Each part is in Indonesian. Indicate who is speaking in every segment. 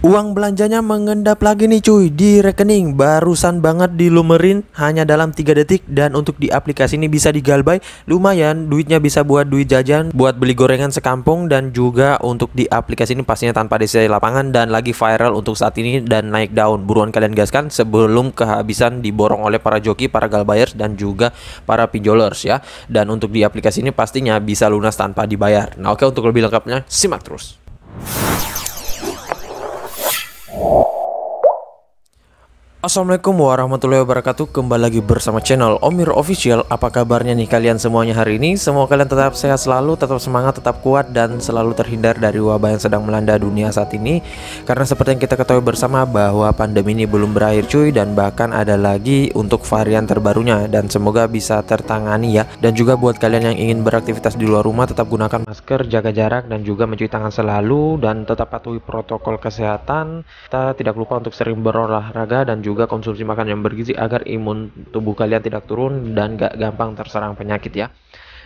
Speaker 1: Uang belanjanya mengendap lagi nih cuy di rekening. Barusan banget dilumerin hanya dalam 3 detik. Dan untuk di aplikasi ini bisa digalbay. Lumayan duitnya bisa buat duit jajan, buat beli gorengan sekampung. Dan juga untuk di aplikasi ini pastinya tanpa desa lapangan. Dan lagi viral untuk saat ini dan naik daun. Buruan kalian gaskan sebelum kehabisan diborong oleh para joki, para galbayers, dan juga para pinjolers ya. Dan untuk di aplikasi ini pastinya bisa lunas tanpa dibayar. Nah oke, untuk lebih lengkapnya simak terus. Assalamualaikum warahmatullahi wabarakatuh. Kembali lagi bersama channel Omir Official. Apa kabarnya nih kalian semuanya hari ini? Semoga kalian tetap sehat selalu, tetap semangat, tetap kuat, dan selalu terhindar dari wabah yang sedang melanda dunia saat ini. Karena seperti yang kita ketahui bersama bahwa pandemi ini belum berakhir cuy. Dan bahkan ada lagi untuk varian terbarunya. Dan semoga bisa tertangani ya. Dan juga buat kalian yang ingin beraktivitas di luar rumah, tetap gunakan masker, jaga jarak, dan juga mencuci tangan selalu. Dan tetap patuhi protokol kesehatan. Kita tidak lupa untuk sering berolahraga dan juga konsumsi makan yang bergizi agar imun tubuh kalian tidak turun dan gak gampang terserang penyakit ya.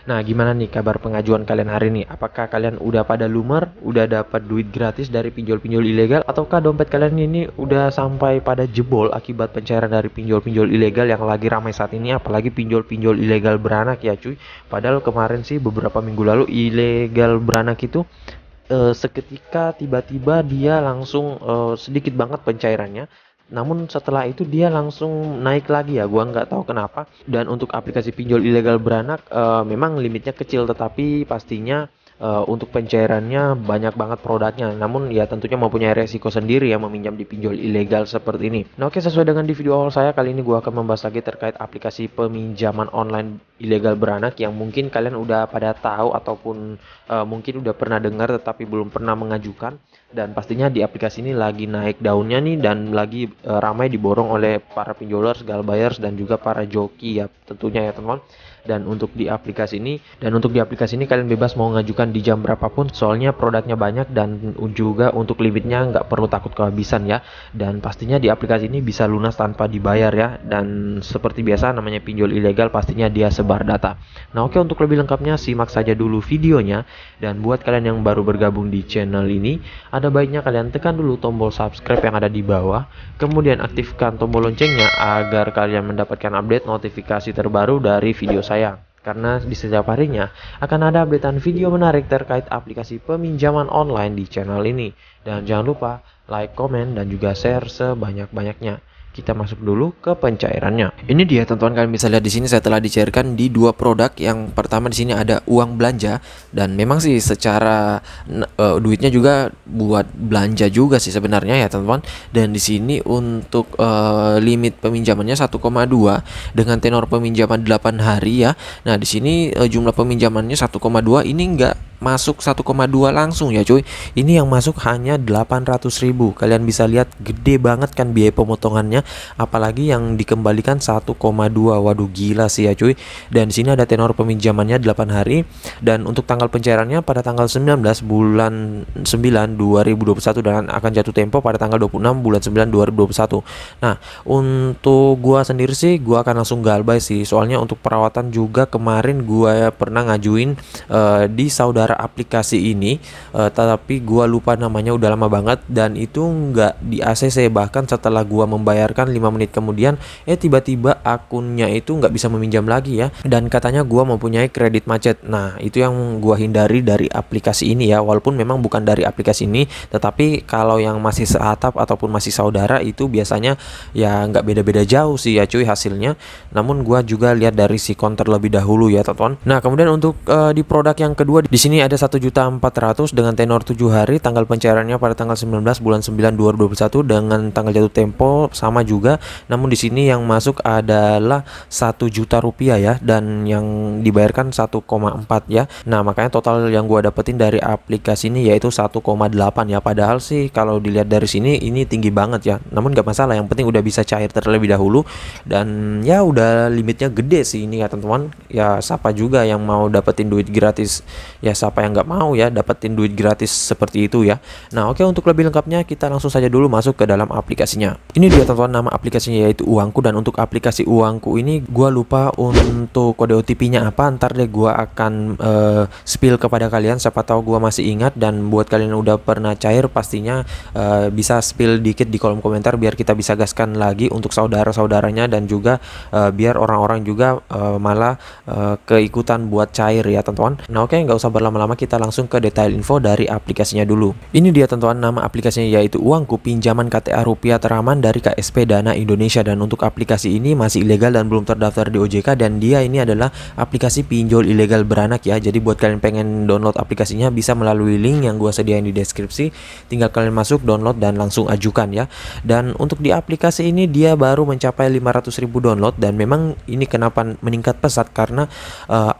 Speaker 1: Nah gimana nih kabar pengajuan kalian hari ini? Apakah kalian udah pada lumer, udah dapat duit gratis dari pinjol-pinjol ilegal, ataukah dompet kalian ini udah sampai pada jebol akibat pencairan dari pinjol-pinjol ilegal yang lagi ramai saat ini? Apalagi pinjol-pinjol ilegal beranak ya cuy. Padahal kemarin sih beberapa minggu lalu ilegal beranak itu seketika tiba-tiba dia langsung sedikit banget pencairannya. Namun setelah itu dia langsung naik lagi ya, gua nggak tahu kenapa. Dan untuk aplikasi pinjol ilegal beranak memang limitnya kecil, tetapi pastinya untuk pencairannya banyak banget produknya. Namun ya tentunya mempunyai resiko sendiri ya meminjam di pinjol ilegal seperti ini. Nah oke, sesuai dengan di video awal saya, kali ini gua akan membahas lagi terkait aplikasi peminjaman online ilegal beranak yang mungkin kalian udah pada tahu ataupun mungkin udah pernah dengar tetapi belum pernah mengajukan. Dan pastinya di aplikasi ini lagi naik daunnya nih dan lagi ramai diborong oleh para pinjolers, galbayers, dan juga para joki ya tentunya ya teman-teman. Dan untuk di aplikasi ini kalian bebas mau ngajukan di jam berapapun, soalnya produknya banyak dan juga untuk limitnya nggak perlu takut kehabisan ya. Dan pastinya di aplikasi ini bisa lunas tanpa dibayar ya. Dan seperti biasa namanya pinjol ilegal, pastinya dia sebar data. Nah oke, untuk lebih lengkapnya simak saja dulu videonya. Dan buat kalian yang baru bergabung di channel ini, ada baiknya kalian tekan dulu tombol subscribe yang ada di bawah, kemudian aktifkan tombol loncengnya agar kalian mendapatkan update notifikasi terbaru dari video saya. Karena di setiap harinya akan ada updatean video menarik terkait aplikasi peminjaman online di channel ini. Dan jangan lupa like, komen, dan juga share sebanyak-banyaknya. Kita masuk dulu ke pencairannya. Ini dia teman-teman, kalian bisa lihat di sini saya telah dicairkan di dua produk. Yang pertama di sini ada uang belanja, dan memang sih secara duitnya juga buat belanja juga sih sebenarnya ya teman-teman. Dan di sini untuk limit peminjamannya 1,2 dengan tenor peminjaman 8 hari ya. Nah di sini jumlah peminjamannya 1,2, ini enggak masuk 1,2 langsung ya cuy. Ini yang masuk hanya 800.000. Kalian bisa lihat gede banget kan biaya pemotongannya, apalagi yang dikembalikan 1,2. Waduh gila sih ya cuy. Dan di sini ada tenor peminjamannya 8 hari dan untuk tanggal pencairannya pada tanggal 19 bulan 9 2021 dan akan jatuh tempo pada tanggal 26 bulan 9 2021. Nah, untuk gua sendiri sih gua akan langsung galbay sih. Soalnya untuk perawatan juga kemarin gua pernah ngajuin di saudara aplikasi ini, tetapi gua lupa namanya, udah lama banget, dan itu nggak di ACC. Bahkan setelah gua membayarkan 5 menit kemudian tiba-tiba akunnya itu nggak bisa meminjam lagi ya, dan katanya gua mempunyai kredit macet. Nah itu yang gua hindari dari aplikasi ini ya, walaupun memang bukan dari aplikasi ini, tetapi kalau yang masih seatap ataupun masih saudara itu biasanya ya nggak beda-beda jauh sih ya cuy hasilnya. Namun gua juga lihat dari sikon terlebih dahulu ya teman-teman. Nah kemudian untuk di produk yang kedua di sini ada 1.400.000 dengan tenor 7 hari, tanggal pencairannya pada tanggal 19 bulan 9 2021 dengan tanggal jatuh tempo sama juga. Namun di sini yang masuk adalah 1 juta rupiah ya, dan yang dibayarkan 1,4 ya. Nah makanya total yang gua dapetin dari aplikasi ini yaitu 1,8 ya. Padahal sih kalau dilihat dari sini ini tinggi banget ya, namun gak masalah, yang penting udah bisa cair terlebih dahulu. Dan ya udah limitnya gede sih ini ya teman-teman ya. Siapa juga yang mau dapetin duit gratis ya, siapa yang nggak mau ya dapetin duit gratis seperti itu ya. Nah oke, untuk lebih lengkapnya kita langsung saja dulu masuk ke dalam aplikasinya. Ini dia teman-teman, nama aplikasinya yaitu Uangku, dan untuk aplikasi Uangku ini gua lupa untuk kode OTP-nya apa, ntar deh gua akan spill kepada kalian, siapa tahu gua masih ingat, dan buat kalian yang udah pernah cair pastinya bisa spill dikit di kolom komentar biar kita bisa gaskan lagi untuk saudara-saudaranya, dan juga biar orang-orang juga malah keikutan buat cair ya teman-teman. Nah oke, nggak usah berlama-lama, kita langsung ke detail info dari aplikasinya dulu. Ini dia teman-teman, nama aplikasinya yaitu Uangku, pinjaman KTA rupiah teraman dari KSP Dana Indonesia, dan untuk aplikasi ini masih ilegal dan belum terdaftar di OJK, dan dia ini adalah aplikasi pinjol ilegal beranak ya. Jadi buat kalian pengen download aplikasinya bisa melalui link yang gua sediain di deskripsi, tinggal kalian masuk, download, dan langsung ajukan ya. Dan untuk di aplikasi ini dia baru mencapai 500.000 download, dan memang ini kenapa meningkat pesat karena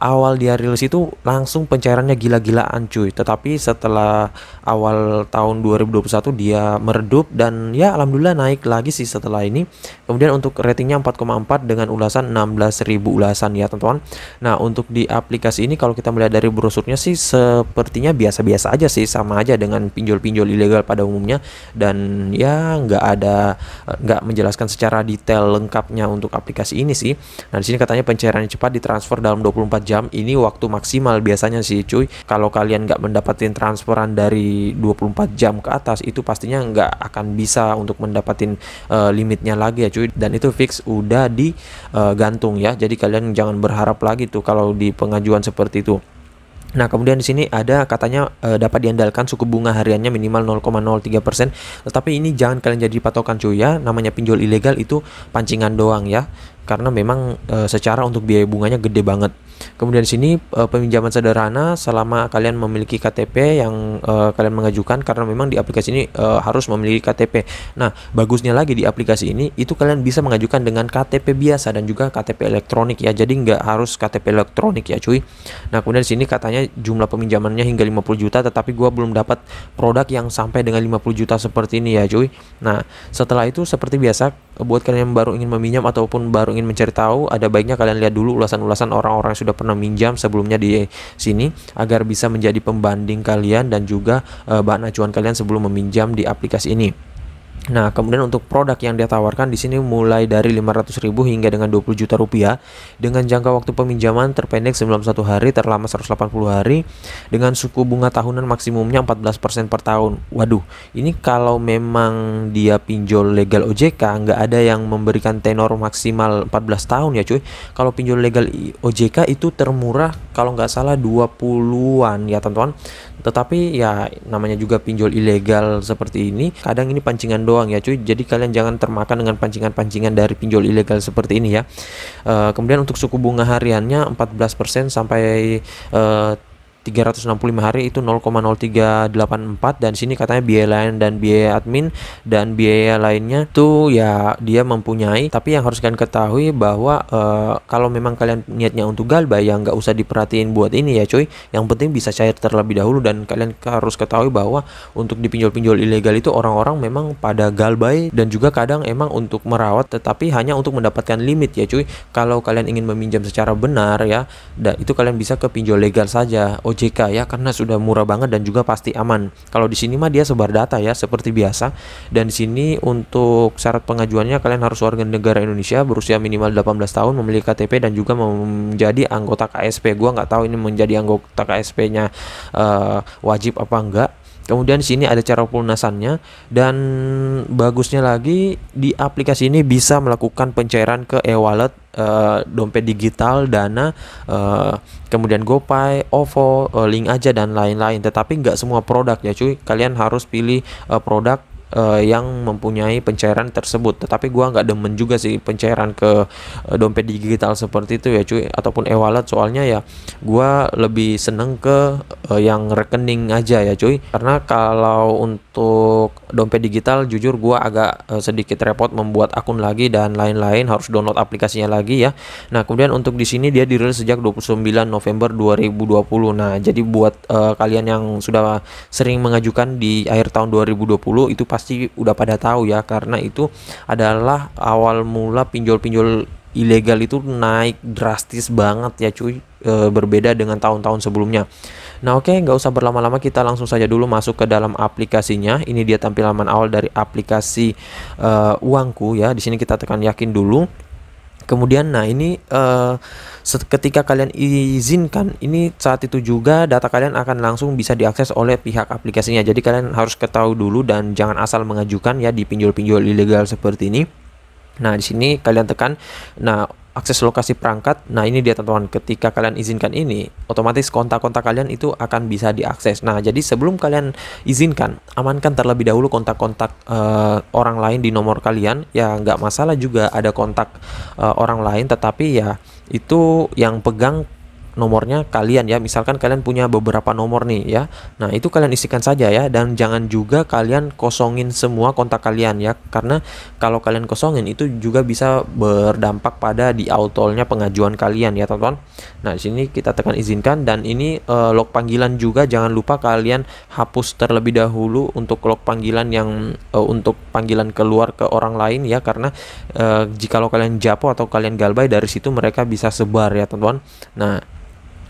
Speaker 1: awal dia rilis itu langsung pencairannya gila-gilaan cuy, tetapi setelah awal tahun 2021 dia meredup, dan ya alhamdulillah naik lagi sih setelah ini. Kemudian untuk ratingnya 4,4 dengan ulasan 16.000 ulasan ya teman-teman. Nah untuk di aplikasi ini kalau kita melihat dari brosurnya sih sepertinya biasa-biasa aja sih, sama aja dengan pinjol-pinjol ilegal pada umumnya, dan ya nggak menjelaskan secara detail lengkapnya untuk aplikasi ini sih. Nah di sini katanya pencairannya cepat, ditransfer dalam 24 jam. Ini waktu maksimal biasanya sih cuy. Kalau kalian nggak mendapatkan transferan dari 24 jam ke atas, itu pastinya nggak akan bisa untuk mendapatkan limitnya lagi ya cuy, dan itu fix udah digantung ya. Jadi kalian jangan berharap lagi tuh kalau di pengajuan seperti itu. Nah kemudian di sini ada katanya dapat diandalkan suku bunga hariannya minimal 0,03%, tetapi ini jangan kalian jadi patokan cuy ya. Namanya pinjol ilegal itu pancingan doang ya, karena memang secara untuk biaya bunganya gede banget. Kemudian di sini peminjaman sederhana selama kalian memiliki KTP yang kalian mengajukan, karena memang di aplikasi ini harus memiliki KTP. Nah bagusnya lagi di aplikasi ini itu kalian bisa mengajukan dengan KTP biasa dan juga KTP elektronik ya, jadi nggak harus KTP elektronik ya cuy. Nah kemudian di sini katanya jumlah peminjamannya hingga 50 juta, tetapi gua belum dapat produk yang sampai dengan 50 juta seperti ini ya cuy. Nah setelah itu seperti biasa, buat kalian yang baru ingin meminjam ataupun baru ingin mencari tahu, ada baiknya kalian lihat dulu ulasan-ulasan orang-orang yang sudah pernah minjam sebelumnya di sini, agar bisa menjadi pembanding kalian dan juga bahan acuan kalian sebelum meminjam di aplikasi ini. Nah kemudian untuk produk yang dia tawarkan di sini mulai dari 500.000 hingga dengan 20 juta rupiah, dengan jangka waktu peminjaman terpendek 91 hari, terlama 180 hari, dengan suku bunga tahunan maksimumnya 14% per tahun. Waduh, ini kalau memang dia pinjol legal OJK nggak ada yang memberikan tenor maksimal 14 tahun ya cuy. Kalau pinjol legal OJK itu termurah kalau nggak salah 20-an ya teman-teman. Tetapi ya namanya juga pinjol ilegal seperti ini, kadang ini pancingan doang ya cuy. Jadi kalian jangan termakan dengan pancingan-pancingan dari pinjol ilegal seperti ini ya. Kemudian untuk suku bunga hariannya 14% sampai 365 hari itu 0,0384, dan sini katanya biaya lain dan biaya admin dan biaya lainnya tuh ya dia mempunyai. Tapi yang harus kalian ketahui bahwa kalau memang kalian niatnya untuk galbay ya nggak usah diperhatiin buat ini ya cuy. Yang penting bisa cair terlebih dahulu, dan kalian harus ketahui bahwa untuk di pinjol-pinjol ilegal itu orang-orang memang pada galbay dan juga kadang emang untuk merawat, tetapi hanya untuk mendapatkan limit ya cuy. Kalau kalian ingin meminjam secara benar ya, itu kalian bisa ke pinjol legal saja OJK ya, karena sudah murah banget dan juga pasti aman. Kalau di sini mah dia sebar data ya seperti biasa. Dan di sini untuk syarat pengajuannya kalian harus warga negara Indonesia, berusia minimal 18 tahun, memiliki KTP dan juga menjadi anggota KSP. Gua nggak tahu ini menjadi anggota KSP-nya wajib apa enggak. Kemudian di sini ada cara pelunasannya, dan bagusnya lagi di aplikasi ini bisa melakukan pencairan ke e-wallet, dompet digital, Dana, kemudian GoPay, OVO, Link Aja dan lain-lain. Tetapi nggak semua produk ya cuy. Kalian harus pilih produk yang mempunyai pencairan tersebut. Tetapi gua nggak demen juga sih pencairan ke dompet digital seperti itu ya cuy, ataupun e-wallet. Soalnya ya gua lebih seneng ke yang rekening aja ya cuy, karena kalau untuk dompet digital jujur gua agak sedikit repot membuat akun lagi dan lain-lain, harus download aplikasinya lagi ya. Nah kemudian untuk di sini dia dirilis sejak 29 November 2020. Nah jadi buat kalian yang sudah sering mengajukan di akhir tahun 2020 itu pasti udah pada tahu ya, karena itu adalah awal mula pinjol-pinjol ilegal itu naik drastis banget ya cuy, berbeda dengan tahun-tahun sebelumnya. Nah, oke, nggak usah berlama-lama, kita langsung saja dulu masuk ke dalam aplikasinya. Ini dia tampilan awal dari aplikasi uangku ya. Di sini kita tekan yakin dulu. Kemudian, nah ini ketika kalian izinkan, ini saat itu juga data kalian akan langsung bisa diakses oleh pihak aplikasinya. Jadi kalian harus ketahui dulu dan jangan asal mengajukan ya di pinjol-pinjol ilegal seperti ini. Nah, di sini kalian tekan, nah akses lokasi perangkat. Nah, ini dia teman-teman, ketika kalian izinkan ini, otomatis kontak-kontak kalian itu akan bisa diakses. Nah, jadi sebelum kalian izinkan, amankan terlebih dahulu kontak-kontak orang lain di nomor kalian. Ya, nggak masalah juga ada kontak orang lain, tetapi ya itu yang pegang nomornya kalian ya. Misalkan kalian punya beberapa nomor nih ya, nah itu kalian isikan saja ya, dan jangan juga kalian kosongin semua kontak kalian ya, karena kalau kalian kosongin itu juga bisa berdampak pada di autonya pengajuan kalian ya teman-teman. Nah, di sini kita tekan izinkan, dan ini log panggilan juga jangan lupa kalian hapus terlebih dahulu untuk log panggilan yang untuk panggilan keluar ke orang lain ya, karena jikalau kalian japo atau kalian galbay, dari situ mereka bisa sebar ya teman-teman. Nah,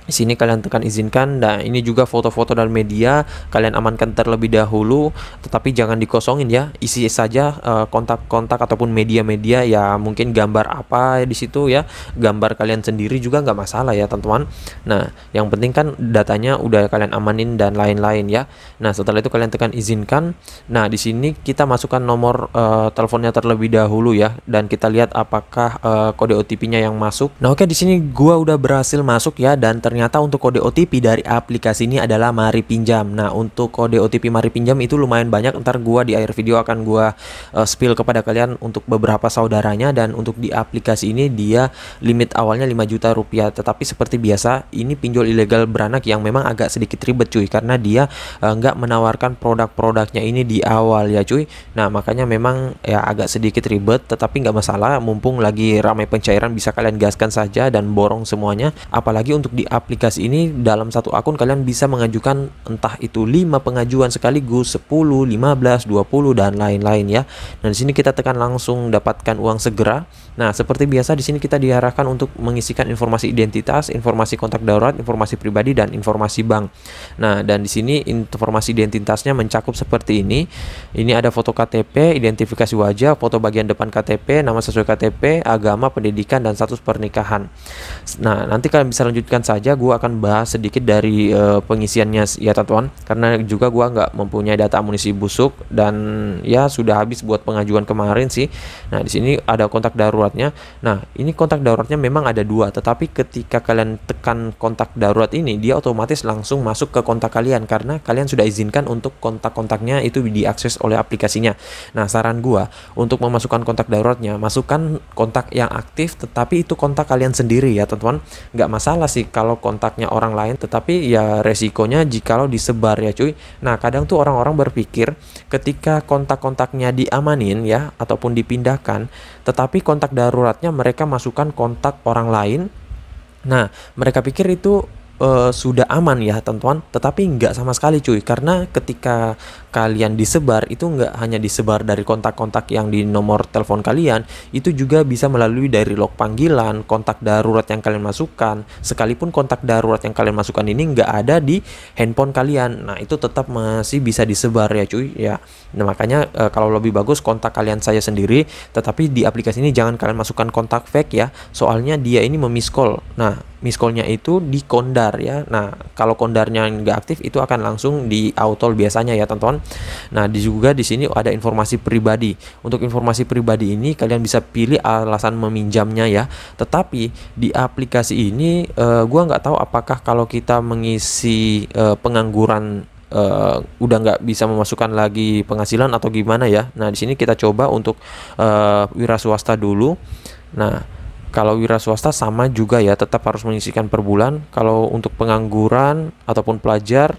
Speaker 1: di sini kalian tekan izinkan. Nah, ini juga foto-foto dan media kalian amankan terlebih dahulu, tetapi jangan dikosongin ya. Isi saja kontak-kontak ataupun media-media ya, mungkin gambar apa di situ ya, gambar kalian sendiri juga nggak masalah ya teman-teman. Nah, yang penting kan datanya udah kalian amanin dan lain-lain ya. Nah, setelah itu kalian tekan izinkan. Nah, di sini kita masukkan nomor teleponnya terlebih dahulu ya, dan kita lihat apakah kode OTP-nya yang masuk. Nah, oke, di sini gua udah berhasil masuk ya, dan ternyata untuk kode OTP dari aplikasi ini adalah Mari Pinjam. Nah, untuk kode OTP Mari Pinjam itu lumayan banyak. Ntar gua di akhir video akan gua spill kepada kalian untuk beberapa saudaranya. Dan untuk di aplikasi ini dia limit awalnya 5 juta rupiah. Tetapi seperti biasa, ini pinjol ilegal beranak yang memang agak sedikit ribet cuy, karena dia nggak menawarkan produk-produknya ini di awal ya cuy. Nah, makanya memang ya agak sedikit ribet, tetapi nggak masalah, mumpung lagi ramai pencairan bisa kalian gaskan saja dan borong semuanya. Apalagi untuk di aplikasi ini, dalam satu akun kalian bisa mengajukan entah itu 5 pengajuan sekaligus, 10, 15, 20 dan lain-lain ya. Nah, di sini kita tekan langsung dapatkan uang segera. Nah, seperti biasa di sini kita diarahkan untuk mengisikan informasi identitas, informasi kontak darurat, informasi pribadi dan informasi bank. Nah, dan di sini informasi identitasnya mencakup seperti ini. Ini ada foto KTP, identifikasi wajah, foto bagian depan KTP, nama sesuai KTP, agama, pendidikan dan status pernikahan. Nah, nanti kalian bisa lanjutkan saja. Gua akan bahas sedikit dari pengisiannya ya teman-teman, karena juga gua nggak mempunyai data amunisi busuk dan ya sudah habis buat pengajuan kemarin sih. Nah, di sini ada kontak daruratnya. Nah, ini kontak daruratnya memang ada 2, tetapi ketika kalian tekan kontak darurat ini, dia otomatis langsung masuk ke kontak kalian karena kalian sudah izinkan untuk kontak-kontaknya itu diakses oleh aplikasinya. Nah, saran gua untuk memasukkan kontak daruratnya, masukkan kontak yang aktif tetapi itu kontak kalian sendiri ya teman-teman. Nggak masalah sih kalau kontaknya orang lain, tetapi ya resikonya jikalau disebar ya cuy. Nah, kadang tuh orang-orang berpikir ketika kontak-kontaknya diamanin ya ataupun dipindahkan, tetapi kontak daruratnya mereka masukkan kontak orang lain. Nah, mereka pikir itu sudah aman ya teman-teman, tetapi nggak sama sekali cuy, karena ketika kalian disebar itu nggak hanya disebar dari kontak-kontak yang di nomor telepon kalian, itu juga bisa melalui dari log panggilan, kontak darurat yang kalian masukkan. Sekalipun kontak darurat yang kalian masukkan ini nggak ada di handphone kalian, nah itu tetap masih bisa disebar ya cuy ya. Nah, makanya kalau lebih bagus kontak kalian saya sendiri, tetapi di aplikasi ini jangan kalian masukkan kontak fake ya, soalnya dia ini memiss call. Nah, miss call-nya itu di kondar ya. Nah, kalau kondarnya nggak aktif itu akan langsung di auto biasanya ya teman-teman. Nah, juga di sini ada informasi pribadi. Untuk informasi pribadi ini kalian bisa pilih alasan meminjamnya ya. Tetapi di aplikasi ini gua nggak tahu apakah kalau kita mengisi pengangguran udah nggak bisa memasukkan lagi penghasilan atau gimana ya. Nah, di sini kita coba untuk wira swasta dulu. Nah, kalau wira swasta sama juga ya, tetap harus mengisikan per bulan. Kalau untuk pengangguran ataupun pelajar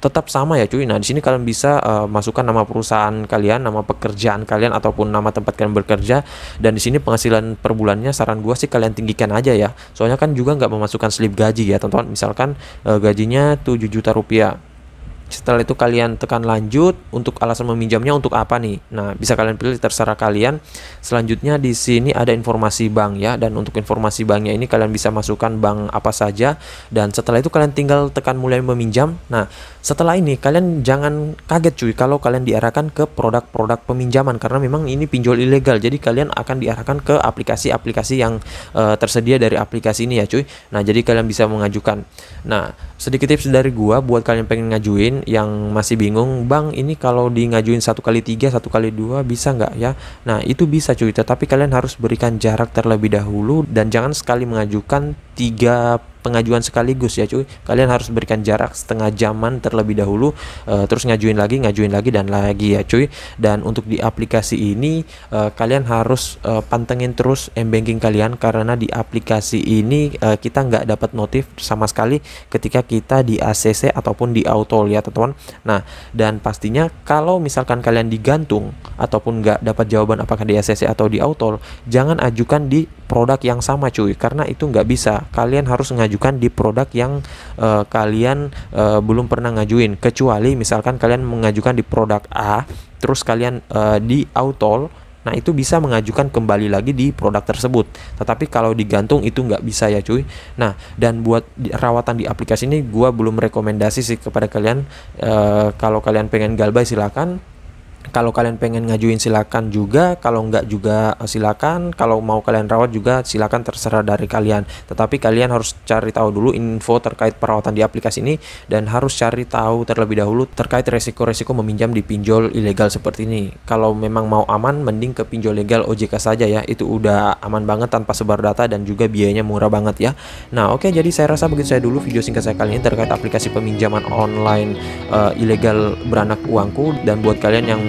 Speaker 1: tetap sama ya cuy. Nah, di sini kalian bisa masukkan nama perusahaan kalian, nama pekerjaan kalian ataupun nama tempat kalian bekerja. Dan di sini penghasilan per bulannya saran gua sih kalian tinggikan aja ya. Soalnya kan juga nggak memasukkan slip gaji ya teman-teman. Misalkan gajinya 7 juta rupiah. Setelah itu kalian tekan lanjut. Untuk alasan meminjamnya untuk apa nih? Nah, bisa kalian pilih, terserah kalian. Selanjutnya di sini ada informasi bank ya, dan untuk informasi banknya ini kalian bisa masukkan bank apa saja, dan setelah itu kalian tinggal tekan mulai meminjam. Nah, setelah ini kalian jangan kaget cuy kalau kalian diarahkan ke produk-produk peminjaman, karena memang ini pinjol ilegal. Jadi kalian akan diarahkan ke aplikasi-aplikasi yang tersedia dari aplikasi ini ya cuy. Nah, jadi kalian bisa mengajukan. Nah, sedikit tips dari gua buat kalian pengen ngajuin yang masih bingung, bang ini kalau di ngajuin 1x3 1x2 bisa nggak ya? Nah, itu bisa cuy, tetapi kalian harus berikan jarak terlebih dahulu, dan jangan sekali mengajukan 3 pengajuan sekaligus ya cuy. Kalian harus berikan jarak setengah jaman terlebih dahulu, terus ngajuin lagi dan lagi ya cuy. Dan untuk di aplikasi ini kalian harus pantengin terus m-banking kalian, karena di aplikasi ini kita nggak dapat notif sama sekali ketika kita di ACC ataupun di auto ya teman-teman. Nah, dan pastinya kalau misalkan kalian digantung ataupun nggak dapat jawaban apakah di ACC atau di auto, jangan ajukan di produk yang sama cuy, karena itu nggak bisa. Kalian harus ngajukan di produk yang kalian belum pernah ngajuin, kecuali misalkan kalian mengajukan di produk A terus kalian di auto, nah itu bisa mengajukan kembali lagi di produk tersebut. Tetapi kalau digantung itu nggak bisa ya cuy. Nah, dan buat rawatan di aplikasi ini gua belum rekomendasi sih kepada kalian. Kalau kalian pengen galbay silakan, kalau kalian pengen ngajuin silakan juga, kalau enggak juga silakan, kalau mau kalian rawat juga silakan, terserah dari kalian. Tetapi kalian harus cari tahu dulu info terkait perawatan di aplikasi ini, dan harus cari tahu terlebih dahulu terkait resiko-resiko meminjam di pinjol ilegal seperti ini. Kalau memang mau aman, mending ke pinjol legal OJK saja ya, itu udah aman banget tanpa sebar data dan juga biayanya murah banget ya. Nah oke, jadi saya rasa begitu saya dulu video singkat saya kali ini terkait aplikasi peminjaman online ilegal beranak uangku. Dan buat kalian yang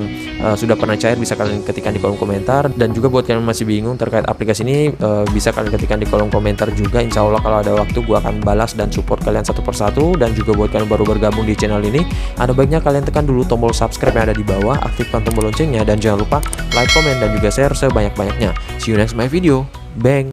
Speaker 1: sudah pernah cair bisa kalian ketikkan di kolom komentar, dan juga buat kalian yang masih bingung terkait aplikasi ini bisa kalian ketikkan di kolom komentar juga. Insya Allah kalau ada waktu gua akan balas dan support kalian satu persatu. Dan juga buat kalian baru bergabung di channel ini, ada baiknya kalian tekan dulu tombol subscribe yang ada di bawah, aktifkan tombol loncengnya, dan jangan lupa like, comment, dan juga share sebanyak-banyaknya. See you next my video. Bang.